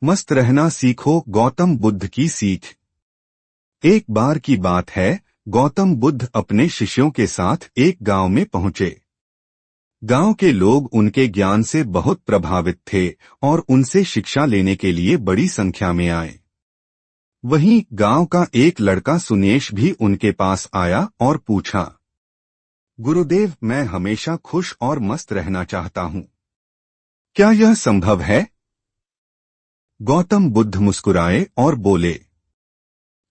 मस्त रहना सीखो, गौतम बुद्ध की सीख। एक बार की बात है, गौतम बुद्ध अपने शिष्यों के साथ एक गांव में पहुंचे। गांव के लोग उनके ज्ञान से बहुत प्रभावित थे और उनसे शिक्षा लेने के लिए बड़ी संख्या में आए। वहीं गांव का एक लड़का सुनेश भी उनके पास आया और पूछा, गुरुदेव, मैं हमेशा खुश और मस्त रहना चाहता हूं, क्या यह संभव है? गौतम बुद्ध मुस्कुराए और बोले,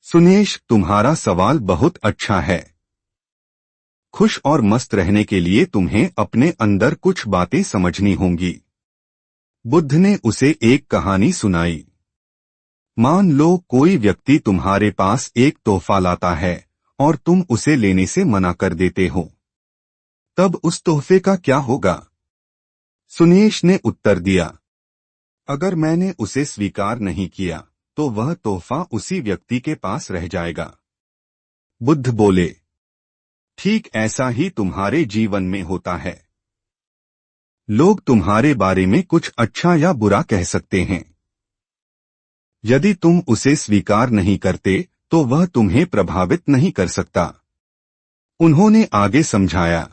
सुनेश, तुम्हारा सवाल बहुत अच्छा है। खुश और मस्त रहने के लिए तुम्हें अपने अंदर कुछ बातें समझनी होंगी। बुद्ध ने उसे एक कहानी सुनाई। मान लो कोई व्यक्ति तुम्हारे पास एक तोहफा लाता है और तुम उसे लेने से मना कर देते हो, तब उस तोहफे का क्या होगा? सुनेश ने उत्तर दिया, अगर मैंने उसे स्वीकार नहीं किया तो वह तोहफा उसी व्यक्ति के पास रह जाएगा। बुद्ध बोले, ठीक ऐसा ही तुम्हारे जीवन में होता है। लोग तुम्हारे बारे में कुछ अच्छा या बुरा कह सकते हैं। यदि तुम उसे स्वीकार नहीं करते तो वह तुम्हें प्रभावित नहीं कर सकता। उन्होंने आगे समझाया,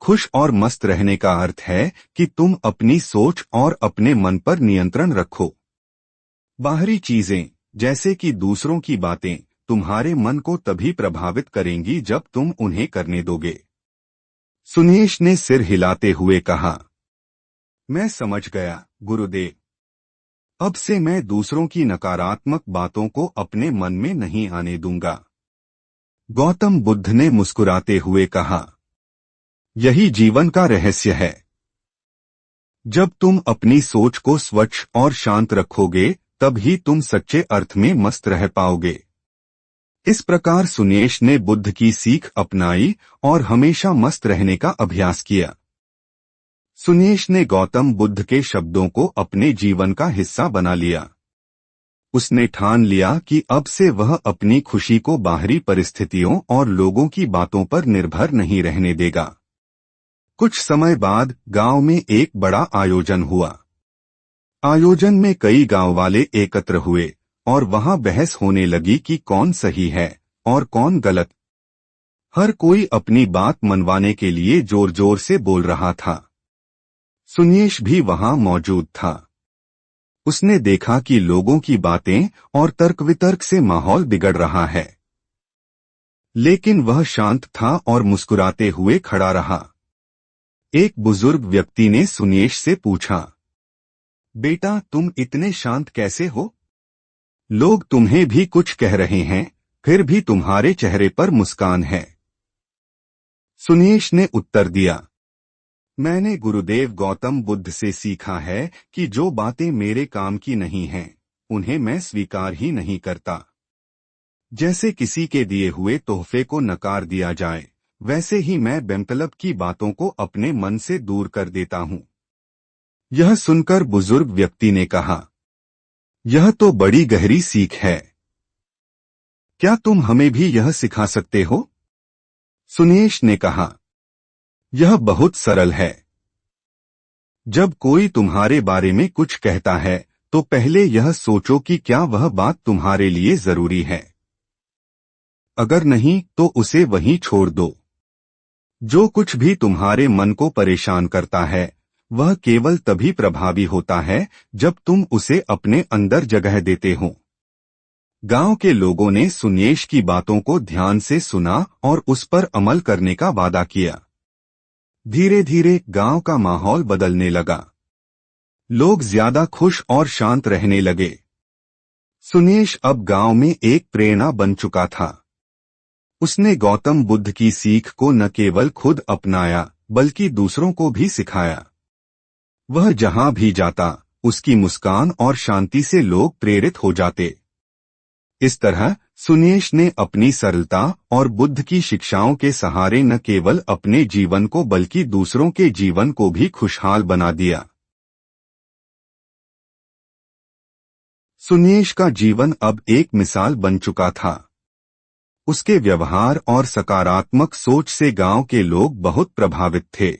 खुश और मस्त रहने का अर्थ है कि तुम अपनी सोच और अपने मन पर नियंत्रण रखो। बाहरी चीजें, जैसे कि दूसरों की बातें, तुम्हारे मन को तभी प्रभावित करेंगी जब तुम उन्हें करने दोगे। सुनेश ने सिर हिलाते हुए कहा, मैं समझ गया गुरुदेव। अब से मैं दूसरों की नकारात्मक बातों को अपने मन में नहीं आने दूंगा। गौतम बुद्ध ने मुस्कुराते हुए कहा, यही जीवन का रहस्य है। जब तुम अपनी सोच को स्वच्छ और शांत रखोगे, तब ही तुम सच्चे अर्थ में मस्त रह पाओगे। इस प्रकार सुनेश ने बुद्ध की सीख अपनाई और हमेशा मस्त रहने का अभ्यास किया। सुनेश ने गौतम बुद्ध के शब्दों को अपने जीवन का हिस्सा बना लिया। उसने ठान लिया कि अब से वह अपनी खुशी को बाहरी परिस्थितियों और लोगों की बातों पर निर्भर नहीं रहने देगा। कुछ समय बाद गांव में एक बड़ा आयोजन हुआ। आयोजन में कई गांव वाले एकत्र हुए और वहां बहस होने लगी कि कौन सही है और कौन गलत। हर कोई अपनी बात मनवाने के लिए जोर जोर से बोल रहा था। सुनेश भी वहां मौजूद था। उसने देखा कि लोगों की बातें और तर्क वितर्क से माहौल बिगड़ रहा है, लेकिन वह शांत था और मुस्कुराते हुए खड़ा रहा। एक बुजुर्ग व्यक्ति ने सुनेश से पूछा, बेटा, तुम इतने शांत कैसे हो? लोग तुम्हें भी कुछ कह रहे हैं, फिर भी तुम्हारे चेहरे पर मुस्कान है। सुनेश ने उत्तर दिया, मैंने गुरुदेव गौतम बुद्ध से सीखा है कि जो बातें मेरे काम की नहीं हैं, उन्हें मैं स्वीकार ही नहीं करता। जैसे किसी के दिए हुए तोहफे को नकार दिया जाए, वैसे ही मैं बेमतलब की बातों को अपने मन से दूर कर देता हूं। यह सुनकर बुजुर्ग व्यक्ति ने कहा, यह तो बड़ी गहरी सीख है। क्या तुम हमें भी यह सिखा सकते हो? सुनेश ने कहा, यह बहुत सरल है। जब कोई तुम्हारे बारे में कुछ कहता है तो पहले यह सोचो कि क्या वह बात तुम्हारे लिए जरूरी है। अगर नहीं तो उसे वहीं छोड़ दो। जो कुछ भी तुम्हारे मन को परेशान करता है, वह केवल तभी प्रभावी होता है जब तुम उसे अपने अंदर जगह देते हो। गांव के लोगों ने सुनेश की बातों को ध्यान से सुना और उस पर अमल करने का वादा किया। धीरे धीरे गांव का माहौल बदलने लगा। लोग ज्यादा खुश और शांत रहने लगे। सुनेश अब गांव में एक प्रेरणा बन चुका था। उसने गौतम बुद्ध की सीख को न केवल खुद अपनाया, बल्कि दूसरों को भी सिखाया। वह जहां भी जाता, उसकी मुस्कान और शांति से लोग प्रेरित हो जाते। इस तरह सुनेश ने अपनी सरलता और बुद्ध की शिक्षाओं के सहारे न केवल अपने जीवन को बल्कि दूसरों के जीवन को भी खुशहाल बना दिया। सुनेश का जीवन अब एक मिसाल बन चुका था। उसके व्यवहार और सकारात्मक सोच से गांव के लोग बहुत प्रभावित थे।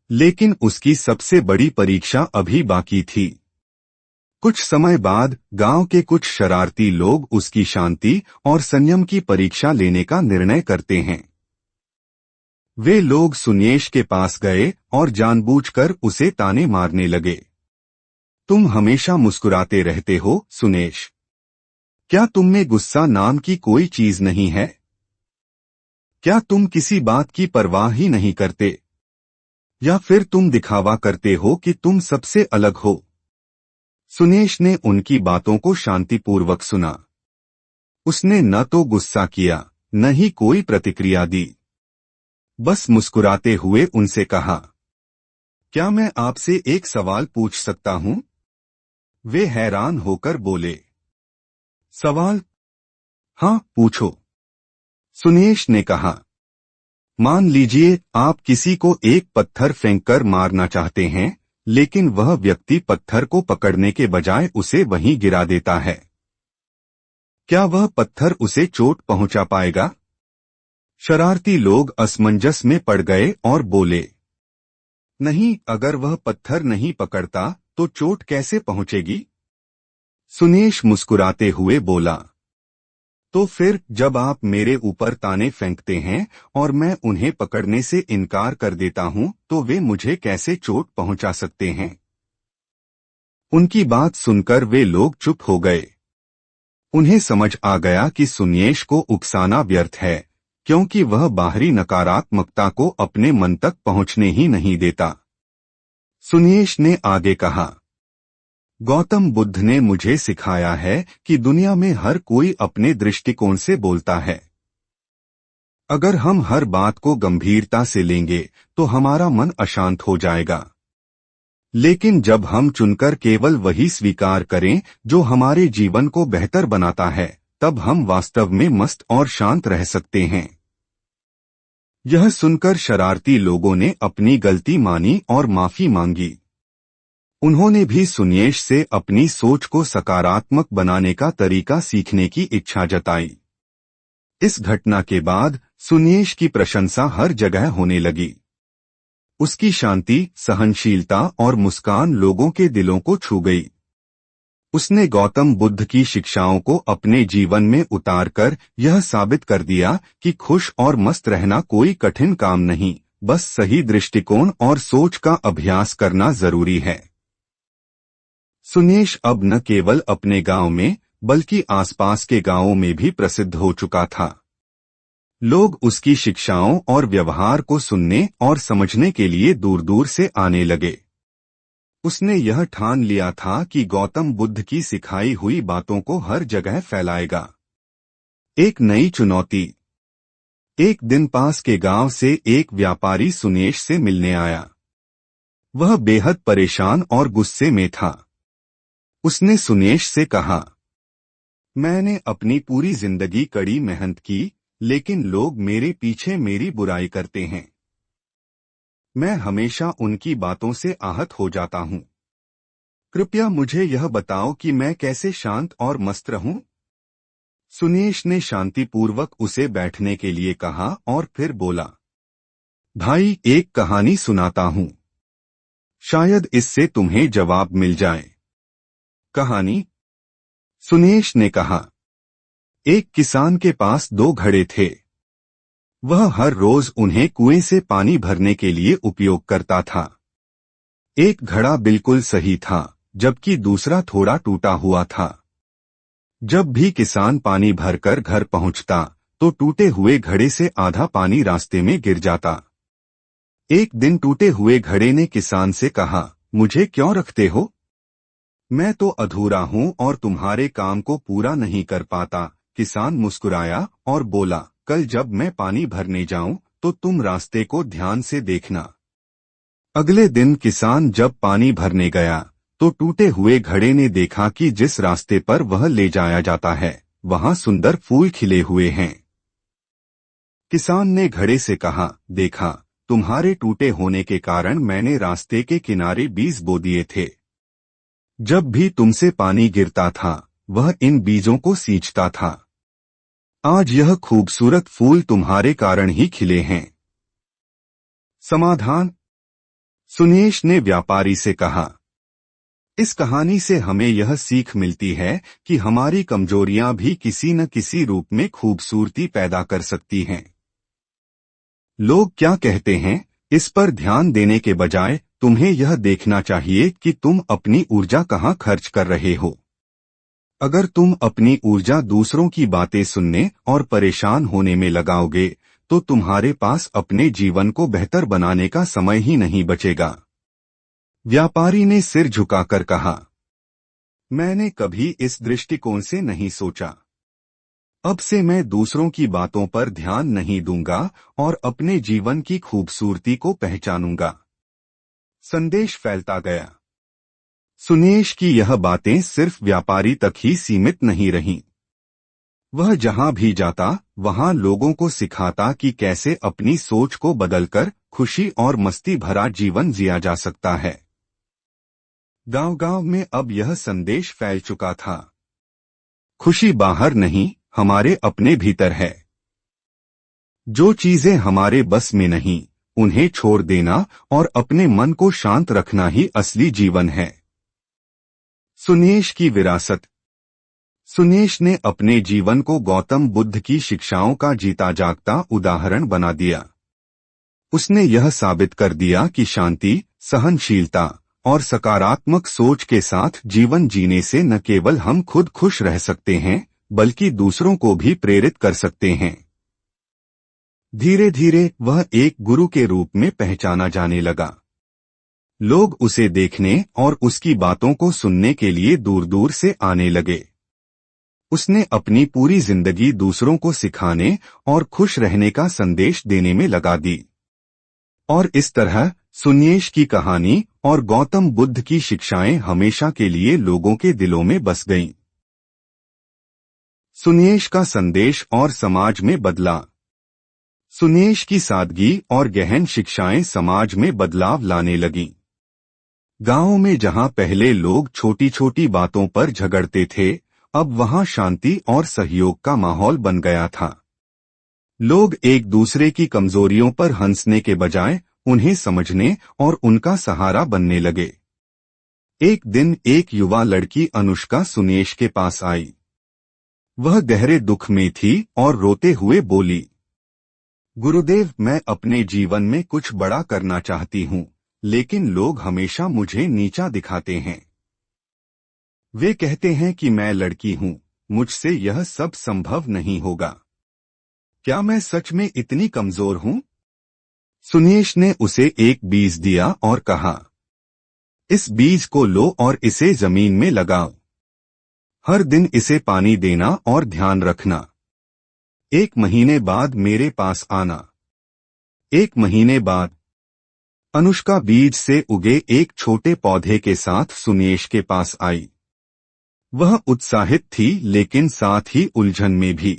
लेकिन उसकी सबसे बड़ी परीक्षा अभी बाकी थी। कुछ समय बाद गांव के कुछ शरारती लोग उसकी शांति और संयम की परीक्षा लेने का निर्णय करते हैं। वे लोग सुन्येश के पास गए और जानबूझकर उसे ताने मारने लगे। तुम हमेशा मुस्कुराते रहते हो सुन्येश। क्या तुम में गुस्सा नाम की कोई चीज नहीं है? क्या तुम किसी बात की परवाह ही नहीं करते? या फिर तुम दिखावा करते हो कि तुम सबसे अलग हो? सुन्येश ने उनकी बातों को शांतिपूर्वक सुना। उसने न तो गुस्सा किया न ही कोई प्रतिक्रिया दी, बस मुस्कुराते हुए उनसे कहा, क्या मैं आपसे एक सवाल पूछ सकता हूं? वे हैरान होकर बोले, सवाल? हाँ, पूछो। सुन्येश ने कहा, मान लीजिए आप किसी को एक पत्थर फेंककर मारना चाहते हैं, लेकिन वह व्यक्ति पत्थर को पकड़ने के बजाय उसे वहीं गिरा देता है। क्या वह पत्थर उसे चोट पहुंचा पाएगा? शरारती लोग असमंजस में पड़ गए और बोले, नहीं, अगर वह पत्थर नहीं पकड़ता तो चोट कैसे पहुंचेगी? सुन्येश मुस्कुराते हुए बोला, तो फिर जब आप मेरे ऊपर ताने फेंकते हैं और मैं उन्हें पकड़ने से इनकार कर देता हूं, तो वे मुझे कैसे चोट पहुंचा सकते हैं? उनकी बात सुनकर वे लोग चुप हो गए। उन्हें समझ आ गया कि सुन्येश को उकसाना व्यर्थ है, क्योंकि वह बाहरी नकारात्मकता को अपने मन तक पहुंचने ही नहीं देता। सुन्येश ने आगे कहा, गौतम बुद्ध ने मुझे सिखाया है कि दुनिया में हर कोई अपने दृष्टिकोण से बोलता है। अगर हम हर बात को गंभीरता से लेंगे तो हमारा मन अशांत हो जाएगा। लेकिन जब हम चुनकर केवल वही स्वीकार करें जो हमारे जीवन को बेहतर बनाता है, तब हम वास्तव में मस्त और शांत रह सकते हैं। यह सुनकर शरारती लोगों ने अपनी गलती मानी और माफी मांगी। उन्होंने भी सुन्येश से अपनी सोच को सकारात्मक बनाने का तरीका सीखने की इच्छा जताई। इस घटना के बाद सुन्येश की प्रशंसा हर जगह होने लगी। उसकी शांति, सहनशीलता और मुस्कान लोगों के दिलों को छू गई। उसने गौतम बुद्ध की शिक्षाओं को अपने जीवन में उतारकर यह साबित कर दिया कि खुश और मस्त रहना कोई कठिन काम नहीं, बस सही दृष्टिकोण और सोच का अभ्यास करना जरूरी है। सुन्येश अब न केवल अपने गांव में बल्कि आसपास के गांवों में भी प्रसिद्ध हो चुका था। लोग उसकी शिक्षाओं और व्यवहार को सुनने और समझने के लिए दूर दूर से आने लगे। उसने यह ठान लिया था कि गौतम बुद्ध की सिखाई हुई बातों को हर जगह फैलाएगा। एक नई चुनौती। एक दिन पास के गांव से एक व्यापारी सुन्येश से मिलने आया। वह बेहद परेशान और गुस्से में था। उसने सुन्येश से कहा, मैंने अपनी पूरी जिंदगी कड़ी मेहनत की, लेकिन लोग मेरे पीछे मेरी बुराई करते हैं। मैं हमेशा उनकी बातों से आहत हो जाता हूं। कृपया मुझे यह बताओ कि मैं कैसे शांत और मस्त रहूं? सुन्येश ने शांतिपूर्वक उसे बैठने के लिए कहा और फिर बोला, भाई, एक कहानी सुनाता हूं। शायद इससे तुम्हें जवाब मिल जाए। कहानी? सुन्येश ने कहा, एक किसान के पास 2 घड़े थे। वह हर रोज उन्हें कुएं से पानी भरने के लिए उपयोग करता था। एक घड़ा बिल्कुल सही था, जबकि दूसरा थोड़ा टूटा हुआ था। जब भी किसान पानी भरकर घर पहुंचता, तो टूटे हुए घड़े से आधा पानी रास्ते में गिर जाता। एक दिन टूटे हुए घड़े ने किसान से कहा, मुझे क्यों रखते हो? मैं तो अधूरा हूं और तुम्हारे काम को पूरा नहीं कर पाता। किसान मुस्कुराया और बोला, कल जब मैं पानी भरने जाऊं तो तुम रास्ते को ध्यान से देखना। अगले दिन किसान जब पानी भरने गया तो टूटे हुए घड़े ने देखा कि जिस रास्ते पर वह ले जाया जाता है, वहां सुंदर फूल खिले हुए हैं। किसान ने घड़े से कहा, देखा, तुम्हारे टूटे होने के कारण मैंने रास्ते के किनारे बीज बो दिए थे। जब भी तुमसे पानी गिरता था, वह इन बीजों को सींचता था। आज यह खूबसूरत फूल तुम्हारे कारण ही खिले हैं। समाधान? सुन्येश ने व्यापारी से कहा, इस कहानी से हमें यह सीख मिलती है कि हमारी कमजोरियां भी किसी न किसी रूप में खूबसूरती पैदा कर सकती हैं। लोग क्या कहते हैं, इस पर ध्यान देने के बजाय तुम्हें यह देखना चाहिए कि तुम अपनी ऊर्जा कहाँ खर्च कर रहे हो। अगर तुम अपनी ऊर्जा दूसरों की बातें सुनने और परेशान होने में लगाओगे तो तुम्हारे पास अपने जीवन को बेहतर बनाने का समय ही नहीं बचेगा। व्यापारी ने सिर झुकाकर कहा, मैंने कभी इस दृष्टिकोण से नहीं सोचा। अब से मैं दूसरों की बातों पर ध्यान नहीं दूंगा और अपने जीवन की खूबसूरती को पहचानूंगा। संदेश फैलता गया। सुनेश की यह बातें सिर्फ व्यापारी तक ही सीमित नहीं रहीं। वह जहां भी जाता वहां लोगों को सिखाता कि कैसे अपनी सोच को बदलकर खुशी और मस्ती भरा जीवन जिया जा सकता है। गांव-गांव में अब यह संदेश फैल चुका था। खुशी बाहर नहीं, हमारे अपने भीतर है। जो चीजें हमारे बस में नहीं, उन्हें छोड़ देना और अपने मन को शांत रखना ही असली जीवन है। सुनेश की विरासत। सुनेश ने अपने जीवन को गौतम बुद्ध की शिक्षाओं का जीता जागता उदाहरण बना दिया। उसने यह साबित कर दिया कि शांति, सहनशीलता और सकारात्मक सोच के साथ जीवन जीने से न केवल हम खुद खुश रह सकते हैं, बल्कि दूसरों को भी प्रेरित कर सकते हैं। धीरे धीरे वह एक गुरु के रूप में पहचाना जाने लगा। लोग उसे देखने और उसकी बातों को सुनने के लिए दूर दूर से आने लगे। उसने अपनी पूरी जिंदगी दूसरों को सिखाने और खुश रहने का संदेश देने में लगा दी। और इस तरह सुनेश की कहानी और गौतम बुद्ध की शिक्षाएं हमेशा के लिए लोगों के दिलों में बस गईं। सुनेश का संदेश और समाज में बदला। सुनेश की सादगी और गहन शिक्षाएं समाज में बदलाव लाने लगीं। गांवों में जहां पहले लोग छोटी छोटी बातों पर झगड़ते थे, अब वहां शांति और सहयोग का माहौल बन गया था। लोग एक दूसरे की कमजोरियों पर हंसने के बजाय उन्हें समझने और उनका सहारा बनने लगे। एक दिन एक युवा लड़की अनुष्का सुनेश के पास आई। वह गहरे दुख में थी और रोते हुए बोली, गुरुदेव, मैं अपने जीवन में कुछ बड़ा करना चाहती हूँ, लेकिन लोग हमेशा मुझे नीचा दिखाते हैं। वे कहते हैं कि मैं लड़की हूँ, मुझसे यह सब संभव नहीं होगा। क्या मैं सच में इतनी कमजोर हूँ? सुनेश ने उसे एक बीज दिया और कहा, इस बीज को लो और इसे जमीन में लगाओ। हर दिन इसे पानी देना और ध्यान रखना। 1 महीने बाद मेरे पास आना। 1 महीने बाद अनुष्का बीज से उगे एक छोटे पौधे के साथ सुनेश के पास आई। वह उत्साहित थी लेकिन साथ ही उलझन में भी।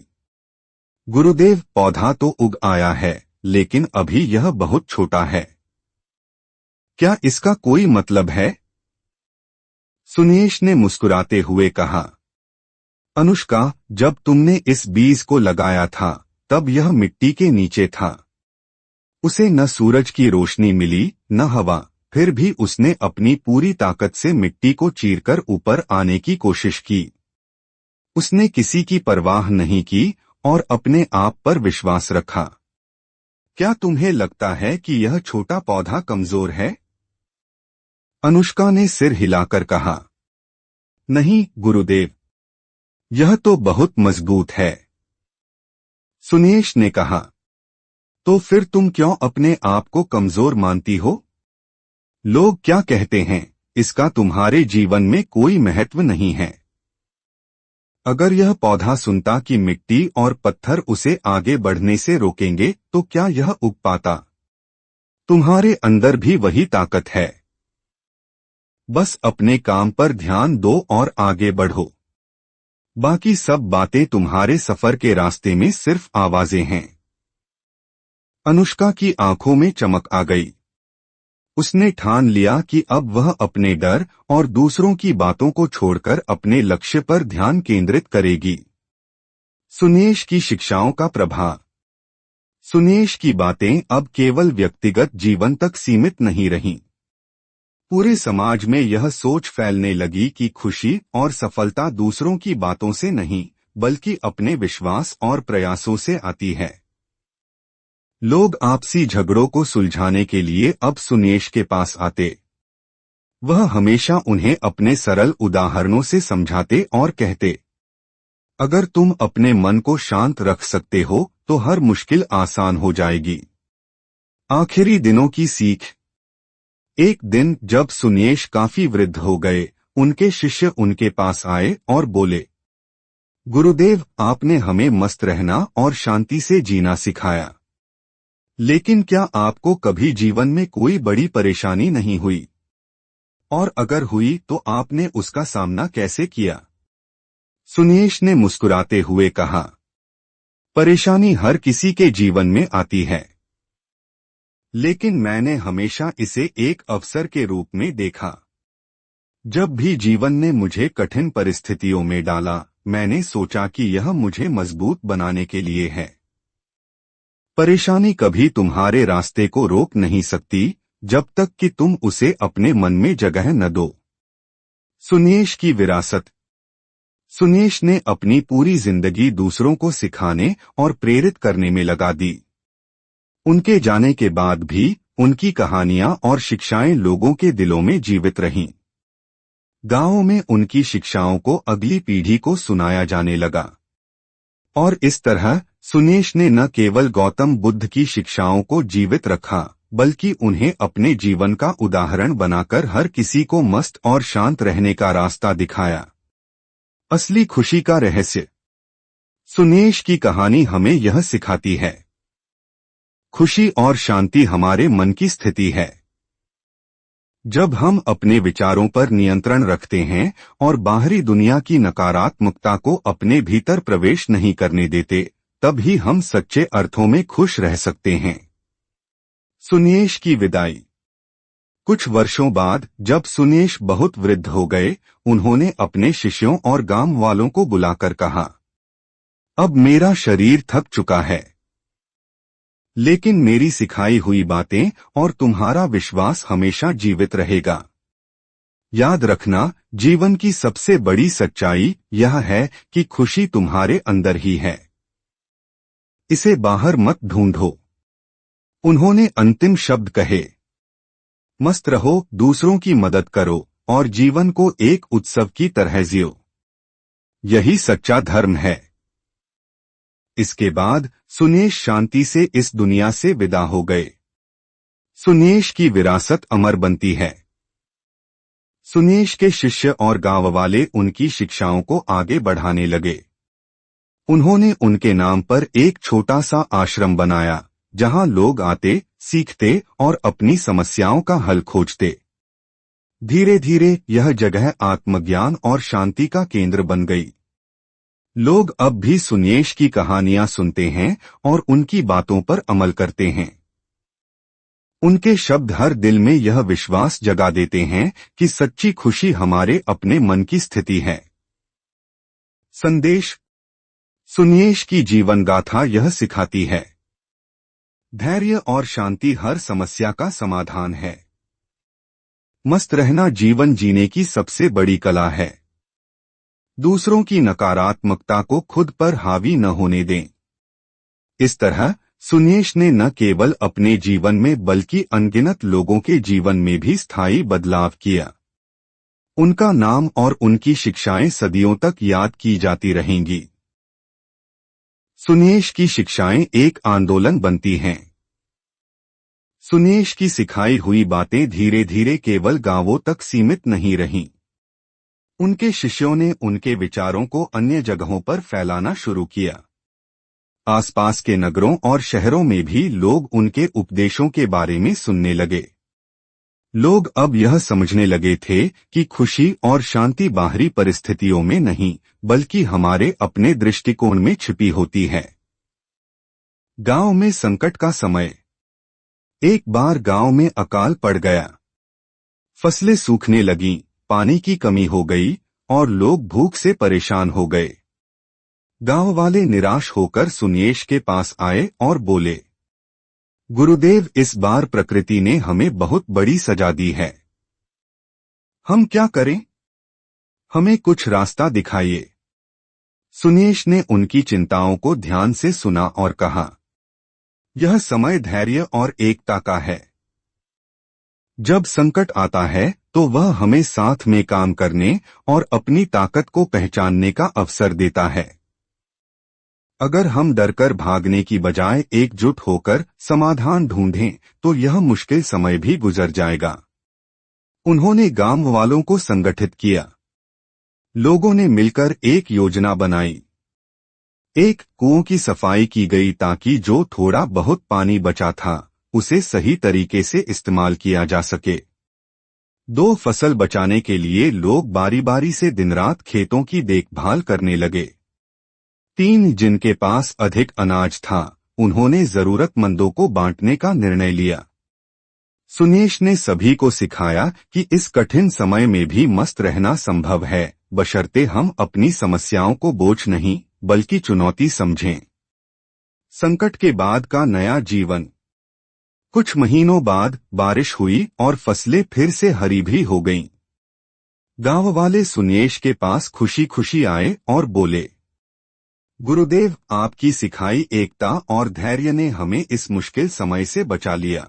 गुरुदेव, पौधा तो उग आया है, लेकिन अभी यह बहुत छोटा है। क्या इसका कोई मतलब है? सुनेश ने मुस्कुराते हुए कहा, अनुष्का, जब तुमने इस बीज को लगाया था, तब यह मिट्टी के नीचे था। उसे न सूरज की रोशनी मिली, न हवा, फिर भी उसने अपनी पूरी ताकत से मिट्टी को चीरकर ऊपर आने की कोशिश की। उसने किसी की परवाह नहीं की और अपने आप पर विश्वास रखा। क्या तुम्हें लगता है कि यह छोटा पौधा कमजोर है? अनुष्का ने सिर हिलाकर कहा, नहीं गुरुदेव, यह तो बहुत मजबूत है। सुनेश ने कहा, तो फिर तुम क्यों अपने आप को कमजोर मानती हो? लोग क्या कहते हैं, इसका तुम्हारे जीवन में कोई महत्व नहीं है। अगर यह पौधा सुनता कि मिट्टी और पत्थर उसे आगे बढ़ने से रोकेंगे तो क्या यह उग पाता? तुम्हारे अंदर भी वही ताकत है। बस अपने काम पर ध्यान दो और आगे बढ़ो। बाकी सब बातें तुम्हारे सफर के रास्ते में सिर्फ आवाजें हैं। अनुष्का की आंखों में चमक आ गई। उसने ठान लिया कि अब वह अपने डर और दूसरों की बातों को छोड़कर अपने लक्ष्य पर ध्यान केंद्रित करेगी। सुनेश की शिक्षाओं का प्रभाव। सुनेश की बातें अब केवल व्यक्तिगत जीवन तक सीमित नहीं रहीं। पूरे समाज में यह सोच फैलने लगी कि खुशी और सफलता दूसरों की बातों से नहीं बल्कि अपने विश्वास और प्रयासों से आती है। लोग आपसी झगड़ों को सुलझाने के लिए अब सुनेश के पास आते। वह हमेशा उन्हें अपने सरल उदाहरणों से समझाते और कहते, अगर तुम अपने मन को शांत रख सकते हो तो हर मुश्किल आसान हो जाएगी। आखिरी दिनों की सीख। एक दिन जब सुनेश काफी वृद्ध हो गए, उनके शिष्य उनके पास आए और बोले, गुरुदेव, आपने हमें मस्त रहना और शांति से जीना सिखाया, लेकिन क्या आपको कभी जीवन में कोई बड़ी परेशानी नहीं हुई? और अगर हुई तो आपने उसका सामना कैसे किया? सुनेश ने मुस्कुराते हुए कहा, परेशानी हर किसी के जीवन में आती है, लेकिन मैंने हमेशा इसे एक अवसर के रूप में देखा। जब भी जीवन ने मुझे कठिन परिस्थितियों में डाला, मैंने सोचा कि यह मुझे मजबूत बनाने के लिए है। परेशानी कभी तुम्हारे रास्ते को रोक नहीं सकती जब तक कि तुम उसे अपने मन में जगह न दो। सुनेश की विरासत। सुनेश ने अपनी पूरी जिंदगी दूसरों को सिखाने और प्रेरित करने में लगा दी। उनके जाने के बाद भी उनकी कहानियां और शिक्षाएं लोगों के दिलों में जीवित रहीं। गांवों में उनकी शिक्षाओं को अगली पीढ़ी को सुनाया जाने लगा। और इस तरह सुनेश ने न केवल गौतम बुद्ध की शिक्षाओं को जीवित रखा, बल्कि उन्हें अपने जीवन का उदाहरण बनाकर हर किसी को मस्त और शांत रहने का रास्ता दिखाया। असली खुशी का रहस्य। सुनेश की कहानी हमें यह सिखाती है, खुशी और शांति हमारे मन की स्थिति है। जब हम अपने विचारों पर नियंत्रण रखते हैं और बाहरी दुनिया की नकारात्मकता को अपने भीतर प्रवेश नहीं करने देते, तभी हम सच्चे अर्थों में खुश रह सकते हैं। सुनेश की विदाई। कुछ वर्षों बाद जब सुनेश बहुत वृद्ध हो गए, उन्होंने अपने शिष्यों और गांव वालों को बुलाकर कहा, अब मेरा शरीर थक चुका है, लेकिन मेरी सिखाई हुई बातें और तुम्हारा विश्वास हमेशा जीवित रहेगा। याद रखना, जीवन की सबसे बड़ी सच्चाई यह है कि खुशी तुम्हारे अंदर ही है, इसे बाहर मत ढूंढो। उन्होंने अंतिम शब्द कहे, मस्त रहो, दूसरों की मदद करो और जीवन को एक उत्सव की तरह जियो। यही सच्चा धर्म है। इसके बाद सुनेश शांति से इस दुनिया से विदा हो गए। सुनेश की विरासत अमर बनती है। सुनेश के शिष्य और गांव वाले उनकी शिक्षाओं को आगे बढ़ाने लगे। उन्होंने उनके नाम पर एक छोटा सा आश्रम बनाया, जहां लोग आते, सीखते और अपनी समस्याओं का हल खोजते। धीरे धीरे यह जगह आत्मज्ञान और शांति का केंद्र बन गई। लोग अब भी सुनेश की कहानियां सुनते हैं और उनकी बातों पर अमल करते हैं। उनके शब्द हर दिल में यह विश्वास जगा देते हैं कि सच्ची खुशी हमारे अपने मन की स्थिति है। संदेश। सुनेश की जीवन गाथा यह सिखाती है, धैर्य और शांति हर समस्या का समाधान है। मस्त रहना जीवन जीने की सबसे बड़ी कला है। दूसरों की नकारात्मकता को खुद पर हावी न होने दें। इस तरह सुनेश ने न केवल अपने जीवन में बल्कि अनगिनत लोगों के जीवन में भी स्थायी बदलाव किया। उनका नाम और उनकी शिक्षाएं सदियों तक याद की जाती रहेंगी। सुनेश की शिक्षाएं एक आंदोलन बनती हैं। सुनेश की सिखाई हुई बातें धीरे धीरे केवल गांवों तक सीमित नहीं रहीं। उनके शिष्यों ने उनके विचारों को अन्य जगहों पर फैलाना शुरू किया। आसपास के नगरों और शहरों में भी लोग उनके उपदेशों के बारे में सुनने लगे। लोग अब यह समझने लगे थे कि खुशी और शांति बाहरी परिस्थितियों में नहीं, बल्कि हमारे अपने दृष्टिकोण में छिपी होती है। गांव में संकट का समय। एक बार गांव में अकाल पड़ गया। फसलें सूखने लगीं, पानी की कमी हो गई और लोग भूख से परेशान हो गए। गांव वाले निराश होकर सुनेश के पास आए और बोले, गुरुदेव, इस बार प्रकृति ने हमें बहुत बड़ी सजा दी है। हम क्या करें? हमें कुछ रास्ता दिखाइए। सुनेश ने उनकी चिंताओं को ध्यान से सुना और कहा, यह समय धैर्य और एकता का है। जब संकट आता है तो वह हमें साथ में काम करने और अपनी ताकत को पहचानने का अवसर देता है। अगर हम डरकर भागने की बजाय एकजुट होकर समाधान ढूंढें तो यह मुश्किल समय भी गुजर जाएगा। उन्होंने गांव वालों को संगठित किया। लोगों ने मिलकर एक योजना बनाई। एक कुओं की सफाई की गई ताकि जो थोड़ा बहुत पानी बचा था उसे सही तरीके से इस्तेमाल किया जा सके। 2 फसल बचाने के लिए लोग बारी बारी से दिन रात खेतों की देखभाल करने लगे। 3 जिनके पास अधिक अनाज था उन्होंने जरूरतमंदों को बांटने का निर्णय लिया। सुनेश ने सभी को सिखाया कि इस कठिन समय में भी मस्त रहना संभव है, बशर्ते हम अपनी समस्याओं को बोझ नहीं बल्कि चुनौती समझें। संकट के बाद का नया जीवन। कुछ महीनों बाद बारिश हुई और फसलें फिर से हरी भी हो गईं। गांव वाले सुनेश के पास खुशी खुशी आए और बोले, गुरुदेव, आपकी सिखाई एकता और धैर्य ने हमें इस मुश्किल समय से बचा लिया।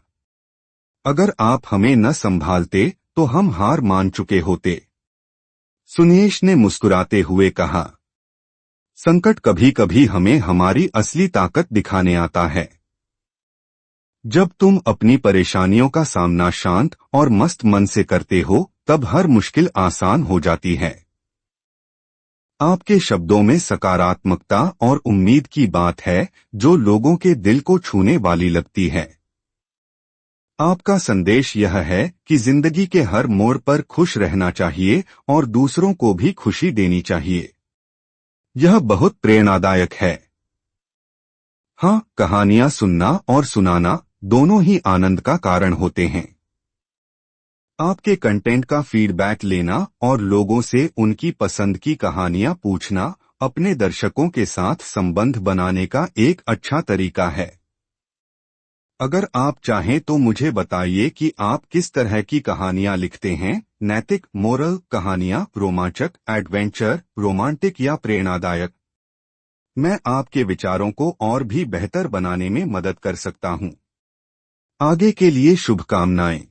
अगर आप हमें न संभालते तो हम हार मान चुके होते। सुनेश ने मुस्कुराते हुए कहा, संकट कभी कभी हमें हमारी असली ताकत दिखाने आता है। जब तुम अपनी परेशानियों का सामना शांत और मस्त मन से करते हो तब हर मुश्किल आसान हो जाती है। आपके शब्दों में सकारात्मकता और उम्मीद की बात है जो लोगों के दिल को छूने वाली लगती है। आपका संदेश यह है कि जिंदगी के हर मोड़ पर खुश रहना चाहिए और दूसरों को भी खुशी देनी चाहिए। यह बहुत प्रेरणादायक है। हाँ, कहानियां सुनना और सुनाना दोनों ही आनंद का कारण होते हैं। आपके कंटेंट का फीडबैक लेना और लोगों से उनकी पसंद की कहानियां पूछना अपने दर्शकों के साथ संबंध बनाने का एक अच्छा तरीका है। अगर आप चाहें तो मुझे बताइए कि आप किस तरह की कहानियां लिखते हैं, नैतिक मोरल कहानियां, रोमांचक, एडवेंचर, रोमांटिक या प्रेरणादायक। मैं आपके विचारों को और भी बेहतर बनाने में मदद कर सकता हूं। आगे के लिए शुभकामनाएं।